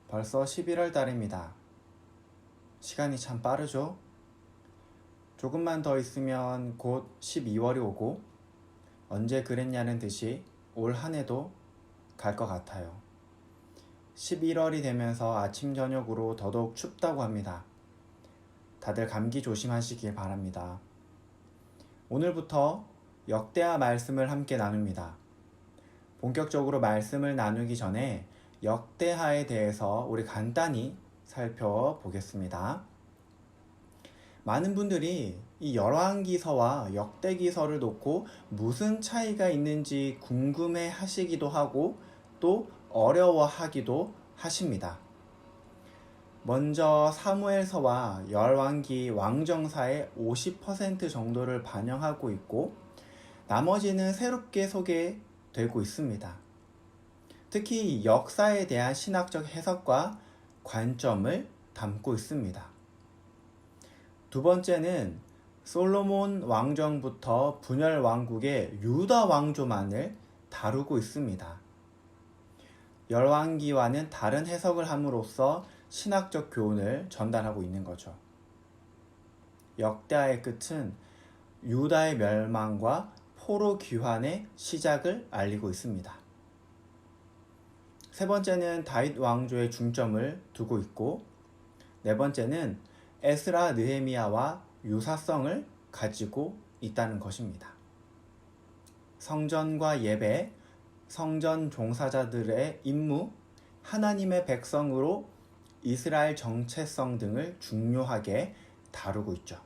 벌써 11월 달입니다. 시간이 참 빠르죠? 조금만 더 있으면 곧 12월이 오고 언제 그랬냐는 듯이 올 한 해도 갈 것 같아요. 11월이 되면서 아침 저녁으로 더더욱 춥다고 합니다. 다들 감기 조심하시길 바랍니다. 오늘부터 역대하 말씀을 함께 나눕니다. 본격적으로 말씀을 나누기 전에 역대하에 대해서 우리 간단히 살펴보겠습니다. 많은 분들이 이 열왕기서와 역대기서를 놓고 무슨 차이가 있는지 궁금해 하시기도 하고 또 어려워하기도 하십니다. 먼저 사무엘서와 열왕기 왕정사의 50% 정도를 반영하고 있고 나머지는 새롭게 소개되고 있습니다. 특히 역사에 대한 신학적 해석과 관점을 담고 있습니다. 두 번째는 솔로몬 왕정부터 분열 왕국의 유다 왕조만을 다루고 있습니다. 열왕기와는 다른 해석을 함으로써 신학적 교훈을 전달하고 있는 거죠. 역대하의 끝은 유다의 멸망과 포로 귀환의 시작을 알리고 있습니다. 세 번째는 다윗 왕조의 중점을 두고 있고 네 번째는 에스라 느헤미야와 유사성을 가지고 있다는 것입니다. 성전과 예배, 성전 종사자들의 임무, 하나님의 백성으로 이스라엘 정체성 등을 중요하게 다루고 있죠.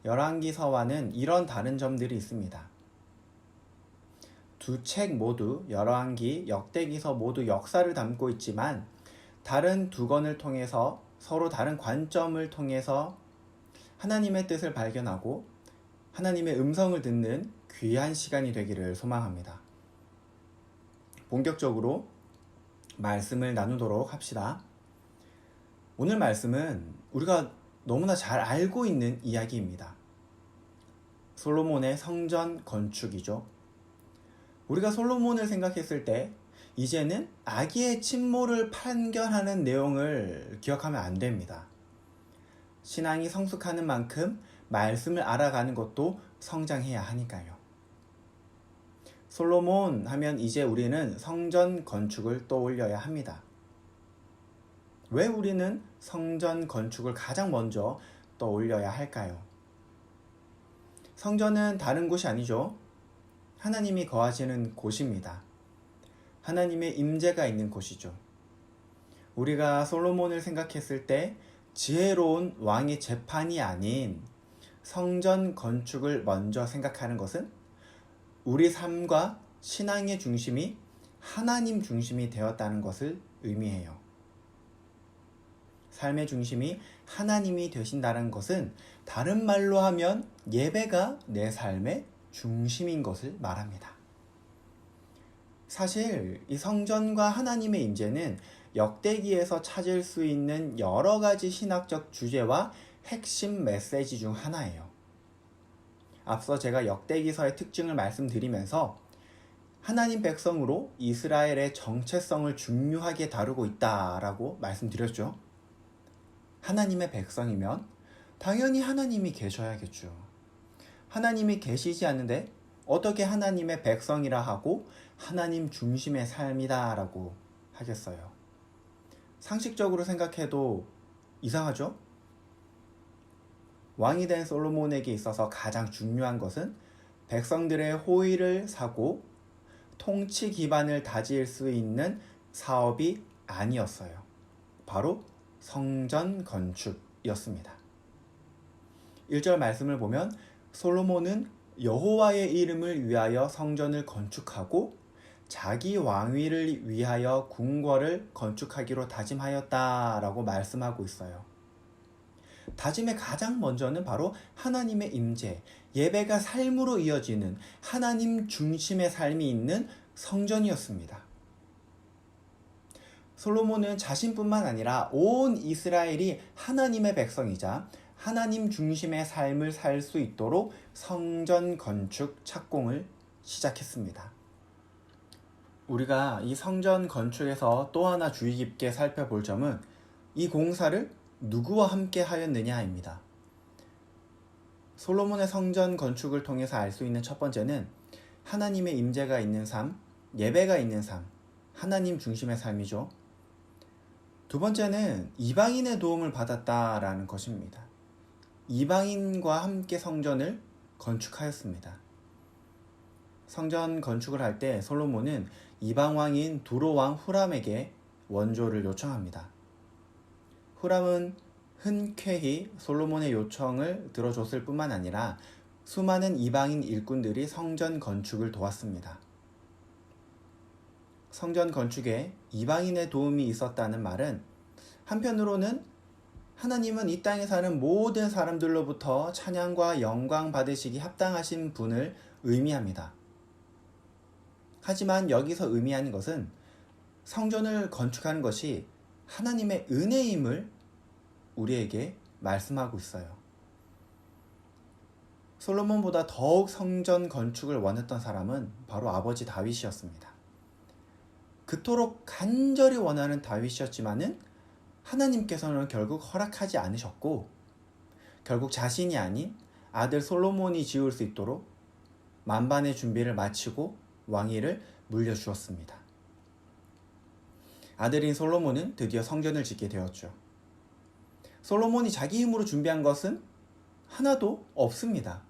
열왕기서와는 이런 다른 점들이 있습니다. 두 책 모두 열왕기, 역대기서 모두 역사를 담고 있지만 다른 두 권을 통해서 서로 다른 관점을 통해서 하나님의 뜻을 발견하고 하나님의 음성을 듣는 귀한 시간이 되기를 소망합니다. 본격적으로 말씀을 나누도록 합시다. 오늘 말씀은 우리가 너무나 잘 알고 있는 이야기입니다. 솔로몬의 성전 건축이죠. 우리가 솔로몬을 생각했을 때 이제는 아기의 침몰을 판결하는 내용을 기억하면 안 됩니다. 신앙이 성숙하는 만큼 말씀을 알아가는 것도 성장해야 하니까요. 솔로몬 하면 이제 우리는 성전 건축을 떠올려야 합니다. 왜 우리는 성전 건축을 가장 먼저 떠올려야 할까요? 성전은 다른 곳이 아니죠. 하나님이 거하시는 곳입니다. 하나님의 임재가 있는 곳이죠. 우리가 솔로몬을 생각했을 때 지혜로운 왕의 재판이 아닌 성전 건축을 먼저 생각하는 것은 우리 삶과 신앙의 중심이 하나님 중심이 되었다는 것을 의미해요. 삶의 중심이 하나님이 되신다는 것은 다른 말로 하면 예배가 내 삶의 중심인 것을 말합니다. 사실 이 성전과 하나님의 임재는 역대기에서 찾을 수 있는 여러 가지 신학적 주제와 핵심 메시지 중 하나예요. 앞서 제가 역대기서의 특징을 말씀드리면서 하나님 백성으로 이스라엘의 정체성을 중요하게 다루고 있다라고 말씀드렸죠. 하나님의 백성이면 당연히 하나님이 계셔야겠죠. 하나님이 계시지 않는데 어떻게 하나님의 백성이라 하고 하나님 중심의 삶이다 라고 하겠어요. 상식적으로 생각해도 이상하죠? 왕이 된 솔로몬에게 있어서 가장 중요한 것은 백성들의 호의를 사고 통치 기반을 다질 수 있는 사업이 아니었어요. 바로 성전 건축이었습니다. 1절 말씀을 보면 솔로몬은 여호와의 이름을 위하여 성전을 건축하고 자기 왕위를 위하여 궁궐을 건축하기로 다짐하였다라고 말씀하고 있어요. 다짐의 가장 먼저는 바로 하나님의 임재, 예배가 삶으로 이어지는 하나님 중심의 삶이 있는 성전이었습니다. 솔로몬은 자신뿐만 아니라 온 이스라엘이 하나님의 백성이자 하나님 중심의 삶을 살 수 있도록 성전 건축 착공을 시작했습니다. 우리가 이 성전 건축에서 또 하나 주의 깊게 살펴볼 점은 이 공사를 누구와 함께 하였느냐입니다. 솔로몬의 성전 건축을 통해서 알 수 있는 첫 번째는 하나님의 임재가 있는 삶, 예배가 있는 삶, 하나님 중심의 삶이죠. 두 번째는 이방인의 도움을 받았다라는 것입니다. 이방인과 함께 성전을 건축하였습니다. 성전 건축을 할 때 솔로몬은 이방왕인 두로왕 후람에게 원조를 요청합니다. 후람은 흔쾌히 솔로몬의 요청을 들어줬을 뿐만 아니라 수많은 이방인 일꾼들이 성전 건축을 도왔습니다. 성전 건축에 이방인의 도움이 있었다는 말은 한편으로는 하나님은 이 땅에 사는 모든 사람들로부터 찬양과 영광 받으시기 합당하신 분을 의미합니다. 하지만 여기서 의미하는 것은 성전을 건축하는 것이 하나님의 은혜임을 우리에게 말씀하고 있어요. 솔로몬보다 더욱 성전 건축을 원했던 사람은 바로 아버지 다윗이었습니다. 그토록 간절히 원하는 다윗이었지만은 하나님께서는 결국 허락하지 않으셨고 결국 자신이 아닌 아들 솔로몬이 지을 수 있도록 만반의 준비를 마치고 왕위를 물려주었습니다. 아들인 솔로몬은 드디어 성전을 짓게 되었죠. 솔로몬이 자기 힘으로 준비한 것은 하나도 없습니다.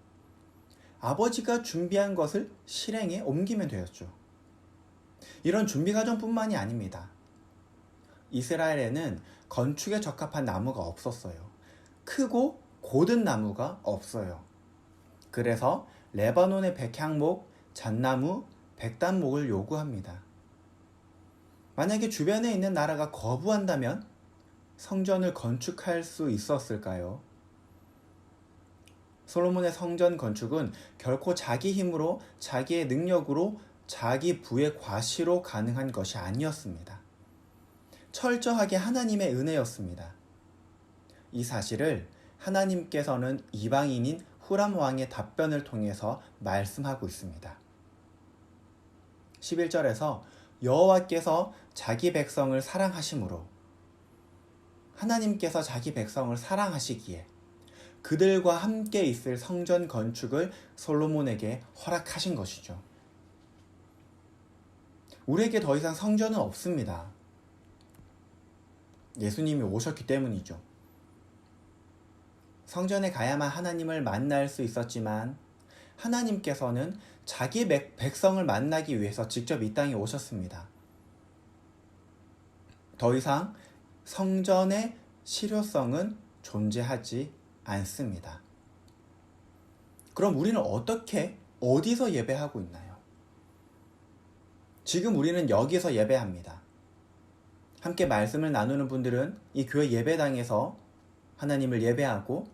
아버지가 준비한 것을 실행에 옮기면 되었죠. 이런 준비 과정뿐만이 아닙니다. 이스라엘에는 건축에 적합한 나무가 없었어요. 크고 고든 나무가 없어요. 그래서 레바논의 백향목, 잣나무, 백단목을 요구합니다. 만약에 주변에 있는 나라가 거부한다면 성전을 건축할 수 있었을까요? 솔로몬의 성전 건축은 결코 자기 힘으로, 자기의 능력으로, 자기 부의 과시로 가능한 것이 아니었습니다. 철저하게 하나님의 은혜였습니다. 이 사실을 하나님께서는 이방인인 후람 왕의 답변을 통해서 말씀하고 있습니다. 11절에서 여호와께서 자기 백성을 사랑하심으로 하나님께서 자기 백성을 사랑하시기에 그들과 함께 있을 성전 건축을 솔로몬에게 허락하신 것이죠. 우리에게 더 이상 성전은 없습니다. 예수님이 오셨기 때문이죠. 성전에 가야만 하나님을 만날 수 있었지만 하나님께서는 자기 백성을 만나기 위해서 직접 이 땅에 오셨습니다. 더 이상 성전의 실효성은 존재하지 않습니다. 그럼 우리는 어디서 예배하고 있나요? 지금 우리는 여기서 예배합니다. 함께 말씀을 나누는 분들은 이 교회 예배당에서 하나님을 예배하고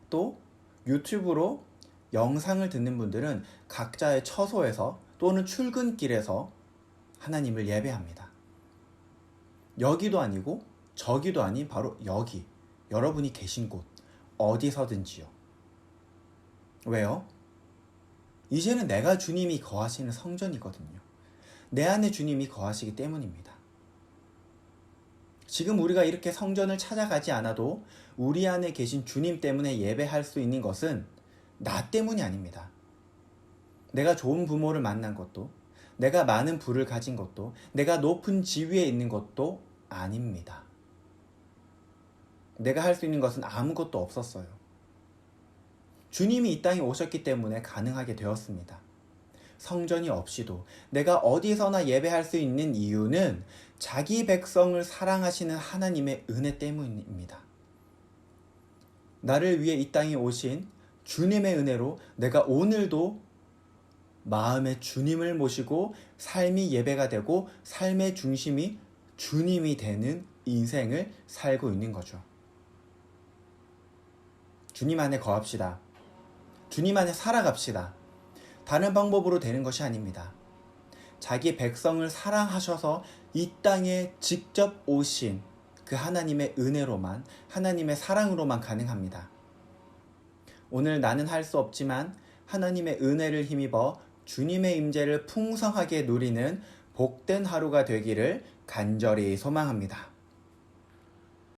또 유튜브로 영상을 듣는 분들은 각자의 처소에서 또는 출근길에서 하나님을 예배합니다. 여기도 아니고 저기도 아닌 바로 여기, 여러분이 계신 곳, 어디서든지요. 왜요? 이제는 내가 주님이 거하시는 성전이거든요. 내 안에 주님이 거하시기 때문입니다. 지금 우리가 이렇게 성전을 찾아가지 않아도 우리 안에 계신 주님 때문에 예배할 수 있는 것은 나 때문이 아닙니다. 내가 좋은 부모를 만난 것도, 내가 많은 부를 가진 것도, 내가 높은 지위에 있는 것도 아닙니다. 내가 할 수 있는 것은 아무것도 없었어요. 주님이 이 땅에 오셨기 때문에 가능하게 되었습니다. 성전이 없이도 내가 어디서나 예배할 수 있는 이유는 자기 백성을 사랑하시는 하나님의 은혜 때문입니다. 나를 위해 이 땅에 오신 주님의 은혜로 내가 오늘도 마음의 주님을 모시고 삶이 예배가 되고 삶의 중심이 주님이 되는 인생을 살고 있는 거죠. 주님 안에 거합시다. 주님 안에 살아갑시다. 다른 방법으로 되는 것이 아닙니다. 자기 백성을 사랑하셔서 이 땅에 직접 오신 그 하나님의 은혜로만, 하나님의 사랑으로만 가능합니다. 오늘 나는 할 수 없지만 하나님의 은혜를 힘입어 주님의 임재를 풍성하게 누리는 복된 하루가 되기를 간절히 소망합니다.